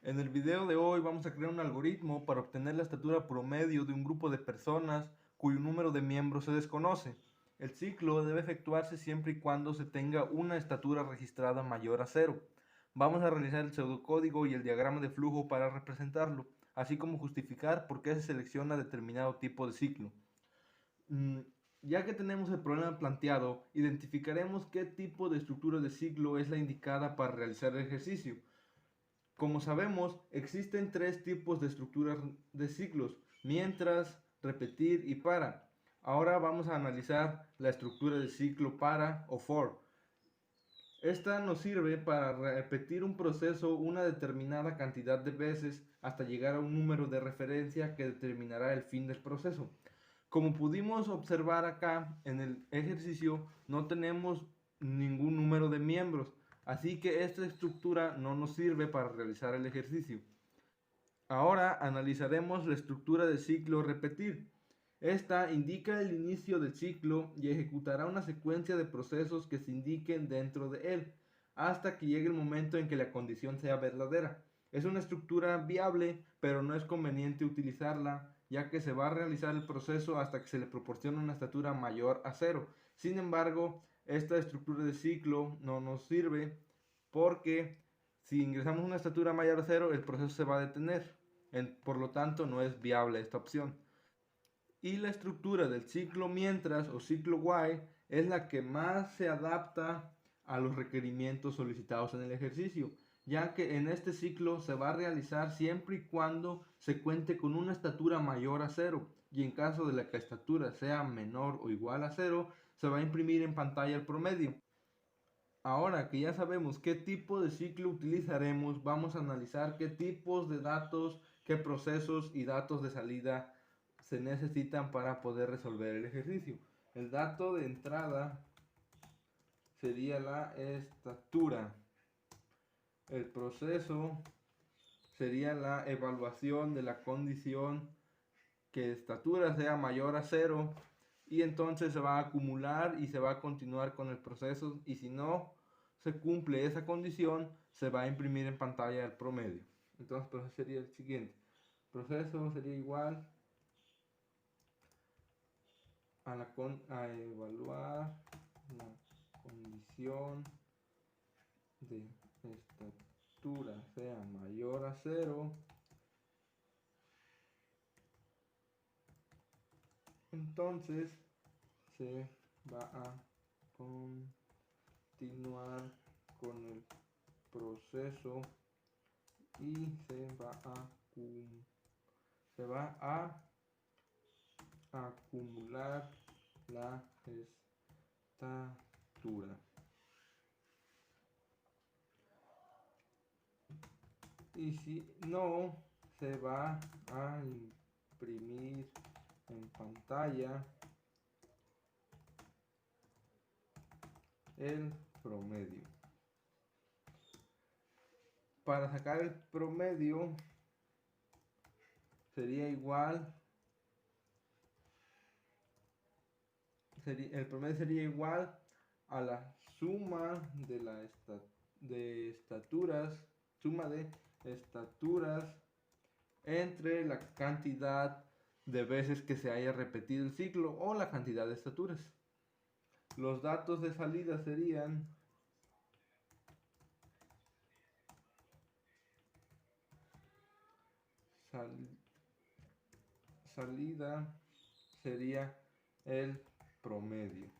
En el video de hoy vamos a crear un algoritmo para obtener la estatura promedio de un grupo de personas cuyo número de miembros se desconoce. El ciclo debe efectuarse siempre y cuando se tenga una estatura registrada mayor a 0. Vamos a realizar el pseudocódigo y el diagrama de flujo para representarlo, así como justificar por qué se selecciona determinado tipo de ciclo. Mm, Ya que tenemos el problema planteado, identificaremos qué tipo de estructura de ciclo es la indicada para realizar el ejercicio. Como sabemos, existen tres tipos de estructuras de ciclos: mientras, repetir y para. Ahora vamos a analizar la estructura de ciclo para o for. Esta nos sirve para repetir un proceso una determinada cantidad de veces hasta llegar a un número de referencia que determinará el fin del proceso. Como pudimos observar acá en el ejercicio, no tenemos ningún número de miembros, así que esta estructura no nos sirve para realizar el ejercicio. Ahora analizaremos la estructura de ciclo repetir. Esta indica el inicio del ciclo y ejecutará una secuencia de procesos que se indiquen dentro de él, hasta que llegue el momento en que la condición sea verdadera. Es una estructura viable, pero no es conveniente utilizarla, ya que se va a realizar el proceso hasta que se le proporcione una estatura mayor a 0. Sin embargo, esta estructura de ciclo no nos sirve porque si ingresamos una estatura mayor a 0, el proceso se va a detener. Por lo tanto, no es viable esta opción. Y la estructura del ciclo mientras o ciclo while es la que más se adapta a los requerimientos solicitados en el ejercicio, ya que en este ciclo se va a realizar siempre y cuando se cuente con una estatura mayor a 0, y en caso de que la estatura sea menor o igual a 0, se va a imprimir en pantalla el promedio. Ahora que ya sabemos qué tipo de ciclo utilizaremos, vamos a analizar qué tipos de datos, qué procesos y datos de salida se necesitan para poder resolver el ejercicio. El dato de entrada sería la estatura. El proceso sería la evaluación de la condición que estatura sea mayor a 0, y entonces se va a acumular y se va a continuar con el proceso, y si no se cumple esa condición se va a imprimir en pantalla el promedio. Entonces el proceso sería el siguiente: proceso sería igual a evaluar la condición de estatura sea mayor a 0. Entonces se va a continuar con el proceso y se va a acumular la estatura. Y si no, se va a imprimir en pantalla el promedio. Para sacar el promedio sería igual, el promedio sería igual a la suma de estaturas, suma de estaturas entre la cantidad de veces que se haya repetido el ciclo o la cantidad de estaturas. Los datos de salida serían salida sería el promedio.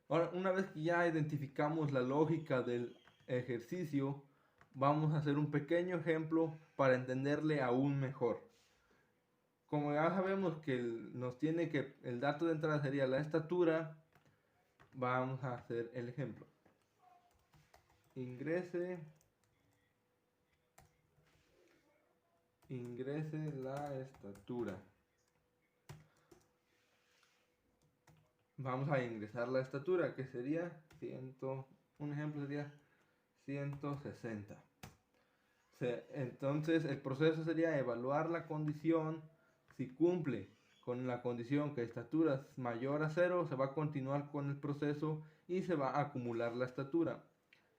Ahora, una vez que ya identificamos la lógica del ejercicio, vamos a hacer un pequeño ejemplo para entenderle aún mejor. Como ya sabemos que el dato de entrada sería la estatura, vamos a hacer el ejemplo. Ingrese la estatura. Vamos a ingresar la estatura, que sería un ejemplo sería 160. Entonces el proceso sería evaluar la condición. Si cumple con la condición que estatura es mayor a 0, se va a continuar con el proceso y se va a acumular la estatura.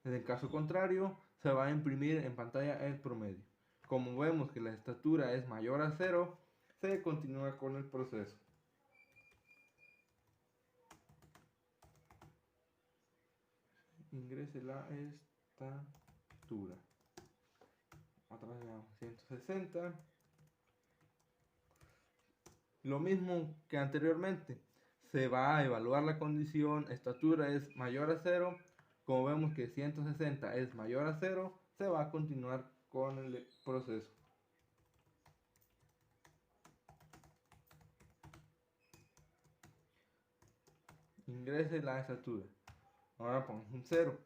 En el caso contrario, se va a imprimir en pantalla el promedio. Como vemos que la estatura es mayor a 0, se continúa con el proceso. Ingrese la estatura. Otra vez 160. Lo mismo que anteriormente. Se va a evaluar la condición, estatura es mayor a 0. Como vemos que 160 es mayor a 0, se va a continuar con el proceso. Ingrese la estatura. Ahora ponemos un 0.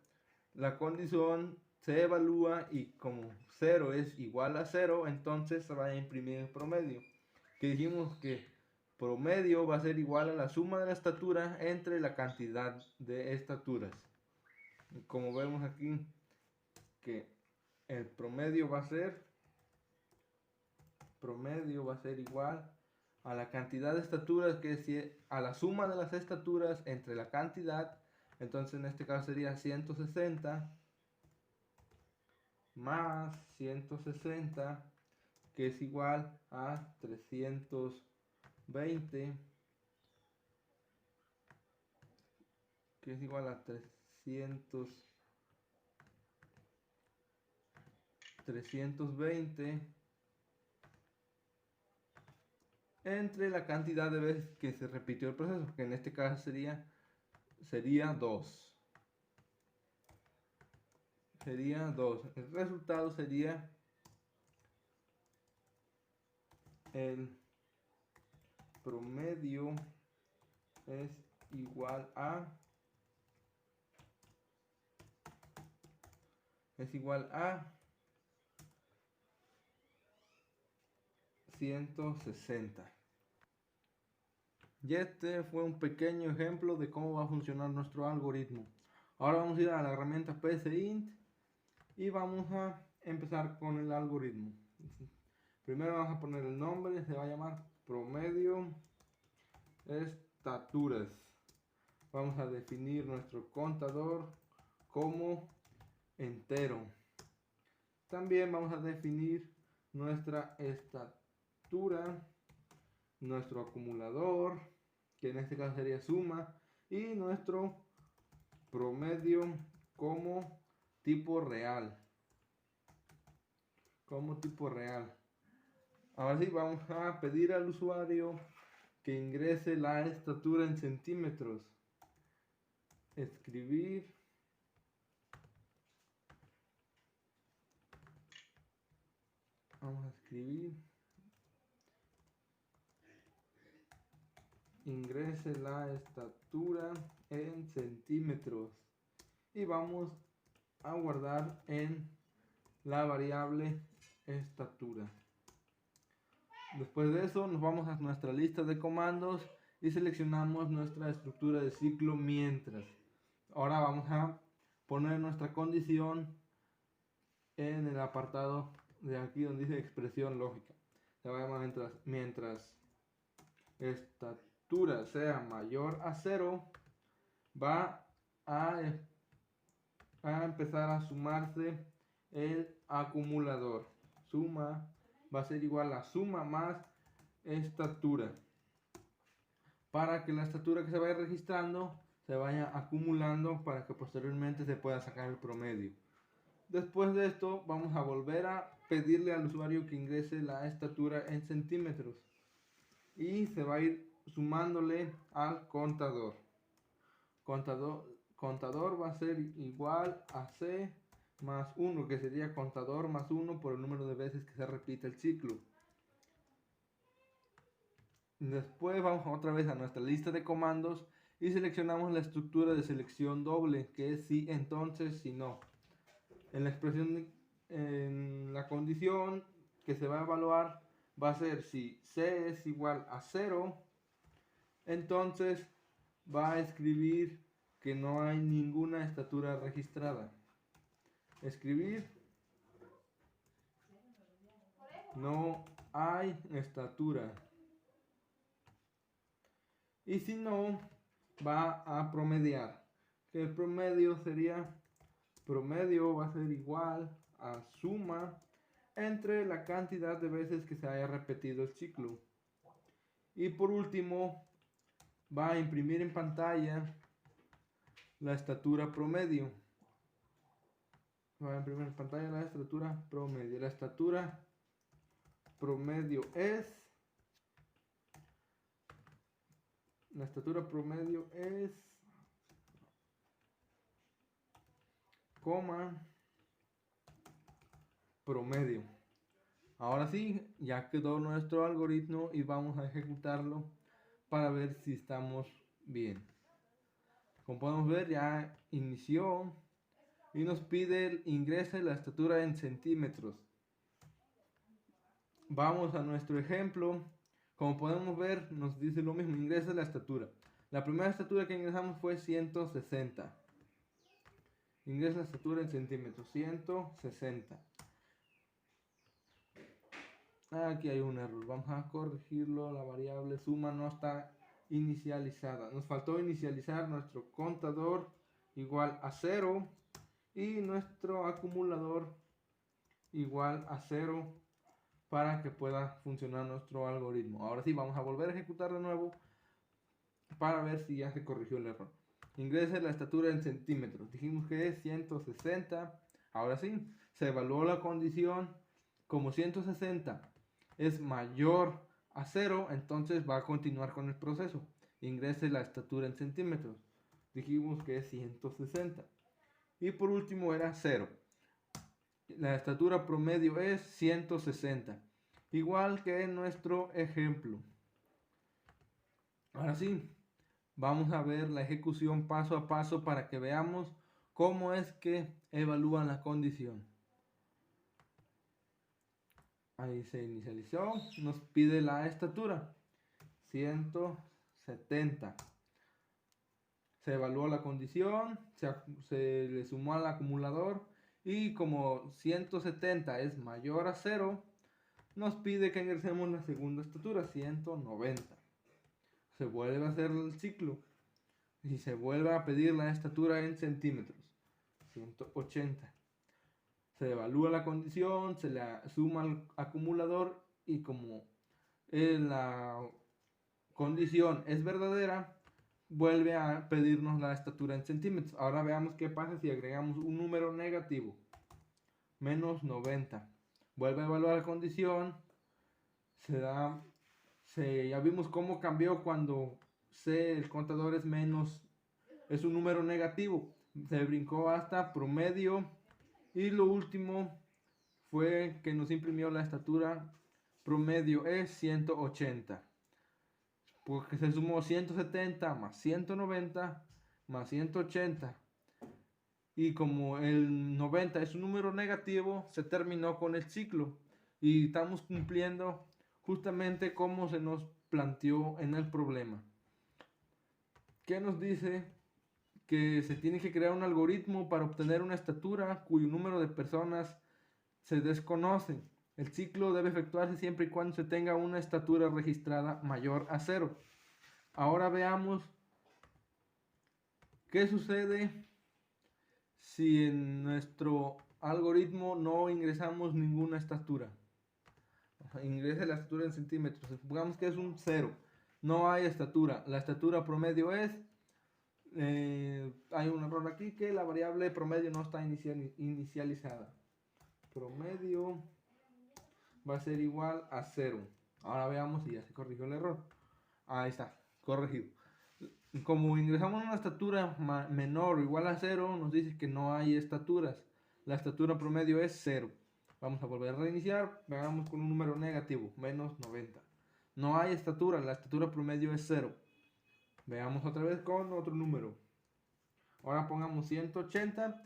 La condición se evalúa y como 0 es igual a 0, entonces se va a imprimir el promedio. Que dijimos que promedio va a ser igual a la suma de la estatura entre la cantidad de estaturas. Y como vemos aquí que el promedio va a ser igual a la cantidad de estaturas, que es a la suma de las estaturas entre la cantidad. Entonces en este caso sería 160 más 160, que es igual a 320, que es igual a 320 entre la cantidad de veces que se repitió el proceso, que en este caso sería 2. Sería 2. El resultado sería el promedio es igual a 160. Y este fue un pequeño ejemplo de cómo va a funcionar nuestro algoritmo. Ahora vamos a ir a la herramienta PSInt y vamos a empezar con el algoritmo. Primero vamos a poner el nombre, se va a llamar promedio estaturas. Vamos a definir nuestro contador como entero. También vamos a definir nuestra estatura, nuestro acumulador, que en este caso sería suma, y nuestro promedio como tipo real. Ahora sí, vamos a pedir al usuario que ingrese la estatura en centímetros. Escribir. Vamos a escribir. Ingrese la estatura en centímetros. Y vamos a guardar en la variable estatura. Después de eso nos vamos a nuestra lista de comandos y seleccionamos nuestra estructura de ciclo mientras. Ahora vamos a poner nuestra condición en el apartado de aquí donde dice expresión lógica. Se va a llamar mientras estatura sea mayor a 0, va a empezar a sumarse el acumulador. Suma va a ser igual a suma más estatura, para que la estatura que se vaya registrando se vaya acumulando para que posteriormente se pueda sacar el promedio. Después de esto vamos a volver a pedirle al usuario que ingrese la estatura en centímetros y se va a ir sumándole al contador. Contador va a ser igual a C más 1, que sería contador más 1 por el número de veces que se repite el ciclo. Después vamos otra vez a nuestra lista de comandos y seleccionamos la estructura de selección doble, que es si, entonces, si no. En la expresión, en la condición que se va a evaluar va a ser si C es igual a 0, entonces va a escribir que no hay ninguna estatura registrada. Escribir no hay estatura. Y si no, va a promediar, que el promedio sería promedio va a ser igual a suma entre la cantidad de veces que se haya repetido el ciclo. Y por último, va a imprimir en pantalla la estatura promedio. Va a imprimir en pantalla la estatura promedio. La estatura promedio es... La estatura promedio es... coma promedio. Ahora sí, ya quedó nuestro algoritmo y vamos a ejecutarlo para ver si estamos bien. Como podemos ver, ya inició y nos pide ingrese la estatura en centímetros. Vamos a nuestro ejemplo. Como podemos ver, nos dice lo mismo, ingrese la estatura. La primera estatura que ingresamos fue 160. Ingresa la estatura en centímetros, 160. Aquí hay un error, vamos a corregirlo. La variable suma no está inicializada. Nos faltó inicializar nuestro contador igual a 0 y nuestro acumulador igual a 0 para que pueda funcionar nuestro algoritmo. Ahora sí, vamos a volver a ejecutar de nuevo para ver si ya se corrigió el error. Ingrese la estatura en centímetros. Dijimos que es 160. Ahora sí, se evaluó la condición. Como 160 es mayor a 0, entonces va a continuar con el proceso. Ingrese la estatura en centímetros. Dijimos que es 160. Y por último era 0. La estatura promedio es 160. Igual que en nuestro ejemplo. Ahora sí, vamos a ver la ejecución paso a paso para que veamos cómo es que evalúan la condición. Ahí se inicializó, nos pide la estatura, 170. Se evaluó la condición, se le sumó al acumulador y como 170 es mayor a 0, nos pide que ingresemos la segunda estatura, 190. Se vuelve a hacer el ciclo y se vuelve a pedir la estatura en centímetros, 180. Se evalúa la condición, se le suma al acumulador y como la condición es verdadera, vuelve a pedirnos la estatura en centímetros. Ahora veamos qué pasa si agregamos un número negativo, menos 90. Vuelve a evaluar la condición, ya vimos cómo cambió cuando el contador es menos, es un número negativo. Se brincó hasta promedio. Y lo último fue que nos imprimió la estatura promedio es 180. Porque se sumó 170 más 190 más 180. Y como el 90 es un número negativo, se terminó con el ciclo. Y estamos cumpliendo justamente como se nos planteó en el problema. ¿Qué nos dice? Que se tiene que crear un algoritmo para obtener una estatura cuyo número de personas se desconoce. El ciclo debe efectuarse siempre y cuando se tenga una estatura registrada mayor a 0. Ahora veamos qué sucede si en nuestro algoritmo no ingresamos ninguna estatura. Ingrese la estatura en centímetros. Supongamos que es un 0. No hay estatura. La estatura promedio es... hay un error aquí que la variable promedio no está inicializada. Promedio va a ser igual a 0. Ahora veamos si ya se corrigió el error. Ahí está, corregido. Como ingresamos una estatura menor o igual a 0, nos dice que no hay estaturas. La estatura promedio es 0. Vamos a volver a reiniciar. Veamos con un número negativo, menos 90. No hay estatura, la estatura promedio es 0. Veamos otra vez con otro número. Ahora pongamos 180.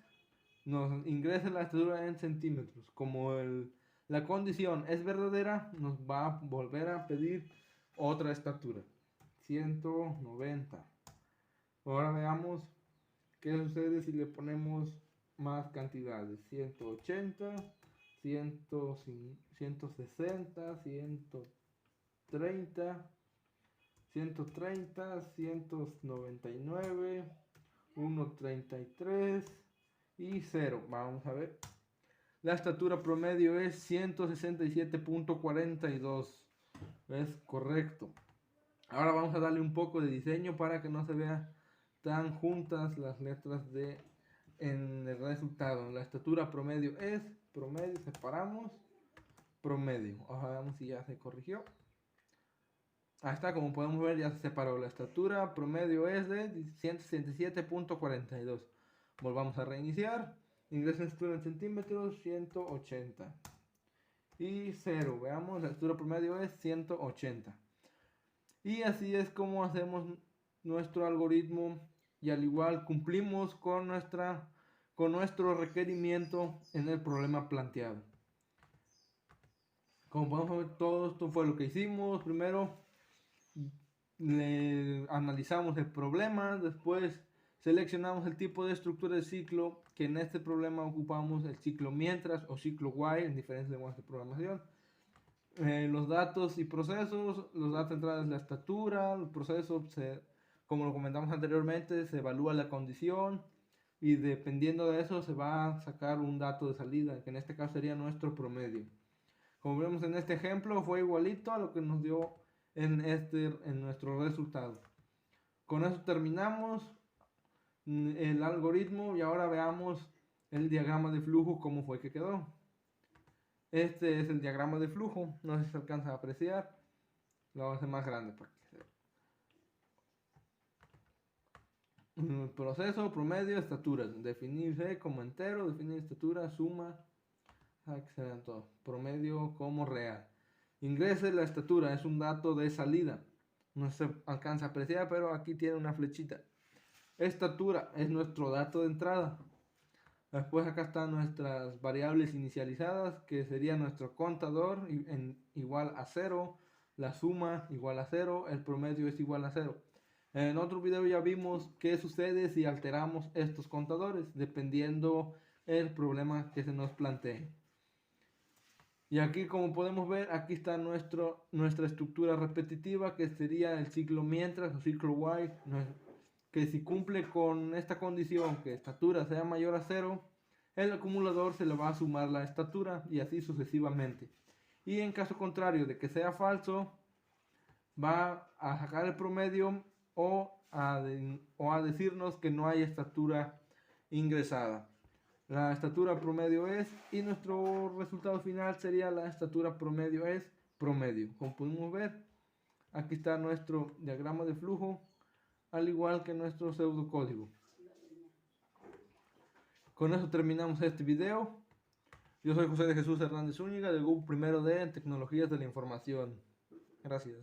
Nos ingresa la estatura en centímetros. Como la condición es verdadera, nos va a volver a pedir otra estatura. 190. Ahora veamos qué sucede si le ponemos más cantidades. 180, 160, 130, 130, 199, 133, y 0. Vamos a ver. La estatura promedio es 167.42. Es correcto. Ahora vamos a darle un poco de diseño para que no se vea tan juntas las letras en el resultado. La estatura promedio es promedio, separamos promedio. Ojalá veamos si ya se corrigió. Ahí está, como podemos ver ya se separó. La estatura promedio es de 167.42. Volvamos a reiniciar. Ingreso en estatura en centímetros, 180. Y 0, veamos, la estatura promedio es 180. Y así es como hacemos nuestro algoritmo y al igual cumplimos con nuestro requerimiento en el problema planteado. Como podemos ver, todo esto fue lo que hicimos. Primero analizamos el problema, después seleccionamos el tipo de estructura de ciclo, que en este problema ocupamos el ciclo mientras o ciclo while en diferentes lenguajes de programación. Los datos y procesos, los datos de entrada es la estatura, el proceso, como lo comentamos anteriormente, se evalúa la condición y dependiendo de eso se va a sacar un dato de salida, que en este caso sería nuestro promedio. Como vemos en este ejemplo, fue igualito a lo que nos dio en nuestro resultado. Con eso terminamos el algoritmo y ahora veamos el diagrama de flujo, cómo fue que quedó. Este es el diagrama de flujo, no sé si se alcanza a apreciar. Lo voy a hacer más grande para que se vea. Proceso, promedio, estaturas. Definir C como entero, definir estatura, suma. Que se vean todos. Promedio como real. Ingrese la estatura, es un dato de salida. No se alcanza a apreciar, pero aquí tiene una flechita. Estatura es nuestro dato de entrada. Después acá están nuestras variables inicializadas, que sería nuestro contador igual a 0, la suma igual a 0, el promedio es igual a 0. En otro video ya vimos qué sucede si alteramos estos contadores, dependiendo el problema que se nos plantee. Y aquí, como podemos ver, aquí está nuestra estructura repetitiva, que sería el ciclo mientras o ciclo while, que si cumple con esta condición, que estatura sea mayor a 0, el acumulador se le va a sumar la estatura y así sucesivamente. Y en caso contrario de que sea falso, va a sacar el promedio o a decirnos que no hay estatura ingresada. La estatura promedio es, y nuestro resultado final sería la estatura promedio es promedio. Como podemos ver, aquí está nuestro diagrama de flujo, al igual que nuestro pseudocódigo. Con eso terminamos este video. Yo soy José de Jesús Hernández Zúñiga del grupo primero de Tecnologías de la Información. Gracias.